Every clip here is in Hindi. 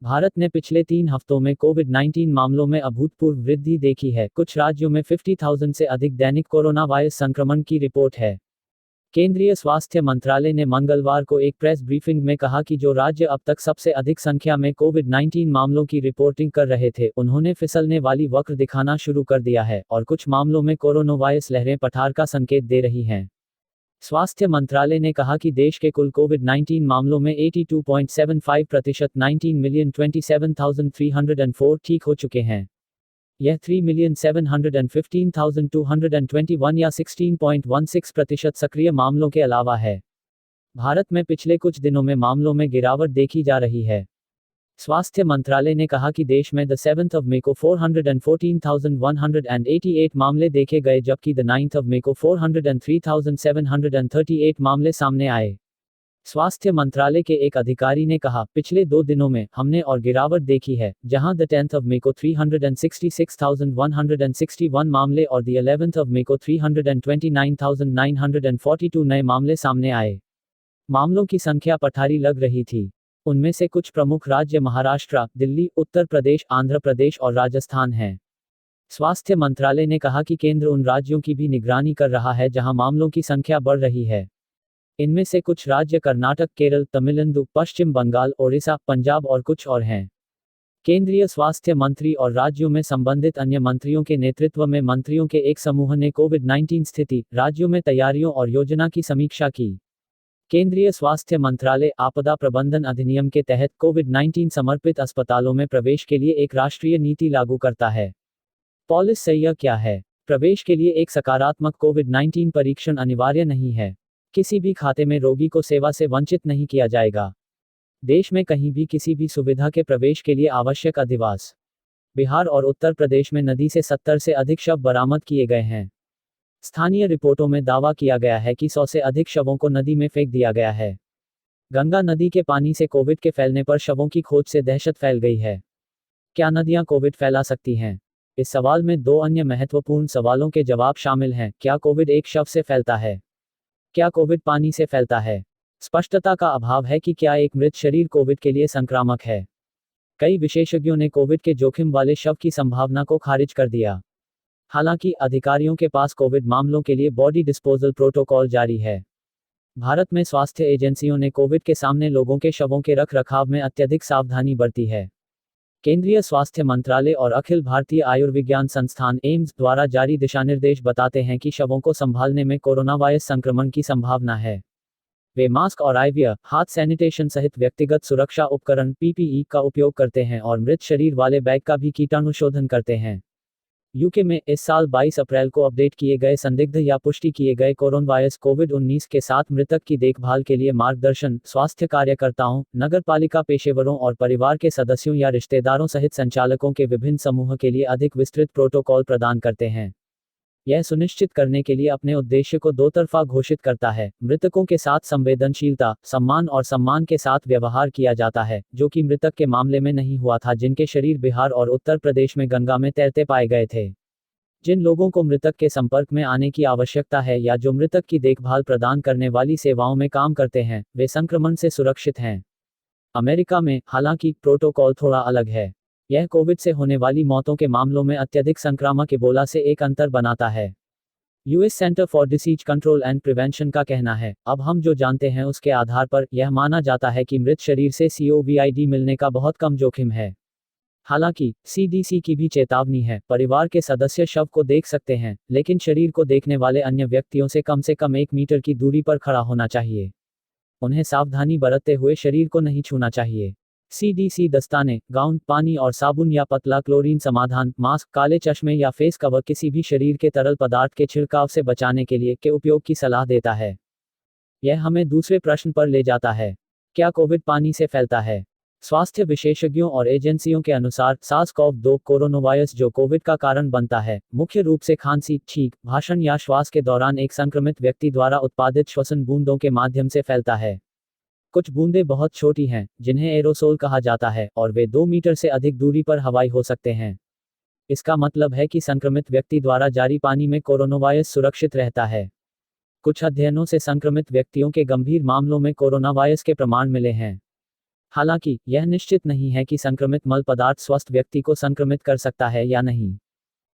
भारत ने पिछले 3 हफ्तों में कोविड-19 मामलों में अभूतपूर्व वृद्धि देखी है। कुछ राज्यों में 50,000 से अधिक दैनिक कोरोना वायरस संक्रमण की रिपोर्ट है। केंद्रीय स्वास्थ्य मंत्रालय ने मंगलवार को एक प्रेस ब्रीफिंग में कहा कि जो राज्य अब तक सबसे अधिक संख्या में कोविड-19 मामलों की रिपोर्टिंग कर रहे थे, उन्होंने फिसलने वाली वक्र दिखाना शुरू कर दिया है और कुछ मामलों में कोरोना वायरस लहरें पठार का संकेत दे रही हैं। स्वास्थ्य मंत्रालय ने कहा कि देश के कुल कोविड-19 मामलों में 82.75% 19,27,304 ठीक हो चुके हैं। यह 3,715,221 या 16.16% सक्रिय मामलों के अलावा है। भारत में पिछले कुछ दिनों में मामलों में गिरावट देखी जा रही है। स्वास्थ्य मंत्रालय ने कहा कि देश में 7 मई को 414,188 मामले देखे गए, जबकि 9 मई को 403,738 मामले सामने आए। स्वास्थ्य मंत्रालय के एक अधिकारी ने कहा, पिछले 2 दिनों में हमने और गिरावट देखी है, जहां 10 मई को 366,161 मामले और 11 मई को 329,942 नए मामले सामने आए। मामलों की संख्या पठारी लग रही थी। उनमें से कुछ प्रमुख राज्य महाराष्ट्र, दिल्ली, उत्तर प्रदेश, आंध्र प्रदेश और राजस्थान हैं। स्वास्थ्य मंत्रालय ने कहा कि केंद्र उन राज्यों की भी निगरानी कर रहा है जहां मामलों की संख्या बढ़ रही है। इनमें से कुछ राज्य कर्नाटक, केरल, तमिलनाडु, पश्चिम बंगाल, ओडिशा, पंजाब और कुछ और हैं। केंद्रीय स्वास्थ्य मंत्री और राज्यों में संबंधित अन्य मंत्रियों के नेतृत्व में मंत्रियों के एक समूह ने कोविड-19 स्थिति, राज्यों में तैयारियों और योजना की समीक्षा की। केंद्रीय स्वास्थ्य मंत्रालय आपदा प्रबंधन अधिनियम के तहत कोविड-19 समर्पित अस्पतालों में प्रवेश के लिए एक राष्ट्रीय नीति लागू करता है। पॉलिसी क्या है? प्रवेश के लिए एक सकारात्मक कोविड-19 परीक्षण अनिवार्य नहीं है। किसी भी खाते में रोगी को सेवा से वंचित नहीं किया जाएगा। देश में कहीं भी किसी भी सुविधा के प्रवेश के लिए आवश्यक अधिवास। बिहार और उत्तर प्रदेश में नदी से 70 से अधिक शव बरामद किए गए हैं। स्थानीय रिपोर्टों में दावा किया गया है कि 100 से अधिक शवों को नदी में फेंक दिया गया है। गंगा नदी के पानी से कोविड के फैलने पर शवों की खोज से दहशत फैल गई है। क्या नदियां कोविड फैला सकती हैं? इस सवाल में 2 अन्य महत्वपूर्ण सवालों के जवाब शामिल हैं। क्या कोविड एक शव से फैलता है? क्या कोविड पानी से फैलता है? स्पष्टता का अभाव है कि क्या एक मृत शरीर कोविड के लिए संक्रामक है। कई विशेषज्ञों ने कोविड के जोखिम वाले शव की संभावना को खारिज कर दिया। हालांकि अधिकारियों के पास कोविड मामलों के लिए बॉडी डिस्पोजल प्रोटोकॉल जारी है। भारत में स्वास्थ्य एजेंसियों ने कोविड के सामने लोगों के शवों के रखरखाव में अत्यधिक सावधानी बरती है। केंद्रीय स्वास्थ्य मंत्रालय और अखिल भारतीय आयुर्विज्ञान संस्थान एम्स द्वारा जारी दिशानिर्देश बताते हैं कि शवों को संभालने में कोरोना वायरस संक्रमण की संभावना है। वे मास्क और आईवीआर, हाथ सैनिटेशन सहित व्यक्तिगत सुरक्षा उपकरण पीपीई का उपयोग करते हैं और मृत शरीर वाले बैग का भी कीटाणु शोधन करते हैं। यूके में इस साल 22 अप्रैल को अपडेट किए गए संदिग्ध या पुष्टि किए गए कोरोना वायरस कोविड-19 के साथ मृतक की देखभाल के लिए मार्गदर्शन, स्वास्थ्य कार्यकर्ताओं, नगरपालिका पेशेवरों और परिवार के सदस्यों या रिश्तेदारों सहित संचालकों के विभिन्न समूह के लिए अधिक विस्तृत प्रोटोकॉल प्रदान करते हैं। यह सुनिश्चित करने के लिए अपने उद्देश्य को दोतरफा घोषित करता है। मृतकों के साथ संवेदनशीलता, सम्मान और सम्मान के साथ व्यवहार किया जाता है, जो कि मृतक के मामले में नहीं हुआ था, जिनके शरीर बिहार और उत्तर प्रदेश में गंगा में तैरते पाए गए थे। जिन लोगों को मृतक के संपर्क में आने की आवश्यकता है या जो मृतक की देखभाल प्रदान करने वाली सेवाओं में काम करते हैं, वे संक्रमण से सुरक्षित हैं। अमेरिका में, हालांकि, प्रोटोकॉल थोड़ा अलग है। यह कोविड से होने वाली मौतों के मामलों में अत्यधिक संक्रामक इबोला से एक अंतर बनाता है। US centre for disease control and prevention का कहना है, अब हम जो जानते हैं उसके आधार पर यह माना जाता है कि मृत शरीर से कोविड मिलने का बहुत कम जोखिम है। हालांकि, सीडीसी की भी चेतावनी है, परिवार के सदस्य शव को देख सकते हैं, लेकिन शरीर को देखने वाले अन्य व्यक्तियों से कम 1 मीटर की दूरी पर खड़ा होना चाहिए। उन्हें सावधानी बरतते हुए शरीर को नहीं छूना चाहिए। सीडीसी दस्ताने, गाउन, पानी और साबुन या पतला क्लोरीन समाधान, मास्क, काले चश्मे या फेस कवर किसी भी शरीर के तरल पदार्थ के छिड़काव से बचाने के लिए के उपयोग की सलाह देता है। यह हमें दूसरे प्रश्न पर ले जाता है, क्या कोविड पानी से फैलता है? स्वास्थ्य विशेषज्ञों और एजेंसियों के अनुसार SARS-CoV-2 कोरोनावायरस जो कोविड का कारण बनता है, मुख्य रूप से खांसी, छींक, भाषण या श्वास के दौरान एक संक्रमित व्यक्ति द्वारा उत्पादित श्वसन बूंदों के माध्यम से फैलता है। कुछ बूंदें बहुत छोटी हैं, जिन्हें एरोसोल कहा जाता है, और वे 2 मीटर से अधिक दूरी पर हवाई हो सकते हैं। इसका मतलब है कि संक्रमित व्यक्ति द्वारा जारी पानी में कोरोनावायरस सुरक्षित रहता है। कुछ अध्ययनों से संक्रमित व्यक्तियों के गंभीर मामलों में कोरोनावायरस के प्रमाण मिले हैं। हालांकि यह निश्चित नहीं है कि संक्रमित मल पदार्थ स्वस्थ व्यक्ति को संक्रमित कर सकता है या नहीं,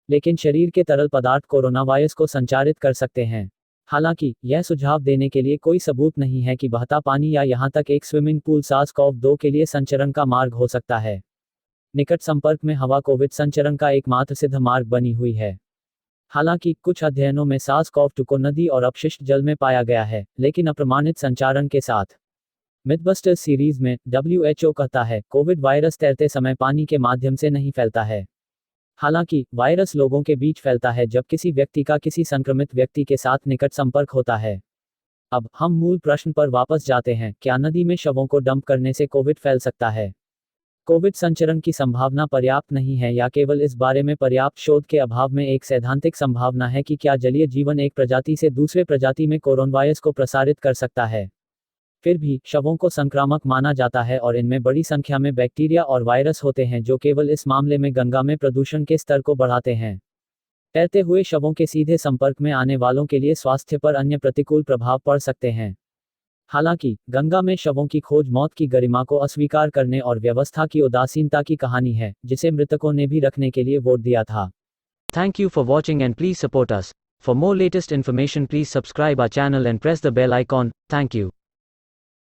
लेकिन शरीर के तरल पदार्थ कोरोना वायरस को संचारित कर सकते हैं। हालांकि यह सुझाव देने के लिए कोई सबूत नहीं है कि बहता पानी या यहां तक एक स्विमिंग पूल SARS-CoV-2 के लिए संचरण का मार्ग हो सकता है। निकट संपर्क में हवा कोविड संचरण का एकमात्र सिद्ध मार्ग बनी हुई है। हालांकि कुछ अध्ययनों में SARS-CoV-2 को नदी और अपशिष्ट जल में पाया गया है, लेकिन अप्रमाणित संचारण के साथ। मिथबस्टर्स सीरीज में WHO कहता है, कोविड वायरस तैरते समय पानी के माध्यम से नहीं फैलता है। हालांकि वायरस लोगों के बीच फैलता है जब किसी व्यक्ति का किसी संक्रमित व्यक्ति के साथ निकट संपर्क होता है। अब हम मूल प्रश्न पर वापस जाते हैं, क्या नदी में शवों को डंप करने से कोविड फैल सकता है? कोविड संचरण की संभावना पर्याप्त नहीं है या केवल इस बारे में पर्याप्त शोध के अभाव में एक सैद्धांतिक संभावना है कि क्या जलीय जीवन एक प्रजाति से दूसरे प्रजाति में कोरोना वायरस को प्रसारित कर सकता है? फिर भी शवों को संक्रामक माना जाता है और इनमें बड़ी संख्या में बैक्टीरिया और वायरस होते हैं जो केवल इस मामले में गंगा में प्रदूषण के स्तर को बढ़ाते हैं। तैरते हुए शवों के सीधे संपर्क में आने वालों के लिए स्वास्थ्य पर अन्य प्रतिकूल प्रभाव पड़ सकते हैं। हालांकि गंगा में शवों की खोज मौत की गरिमा को अस्वीकार करने और व्यवस्था की उदासीनता की कहानी है, जिसे मृतकों ने भी रखने के लिए वोट दिया था। Thank you for watching and please support us. For more latest information please subscribe our channel and press the bell icon. Thank you.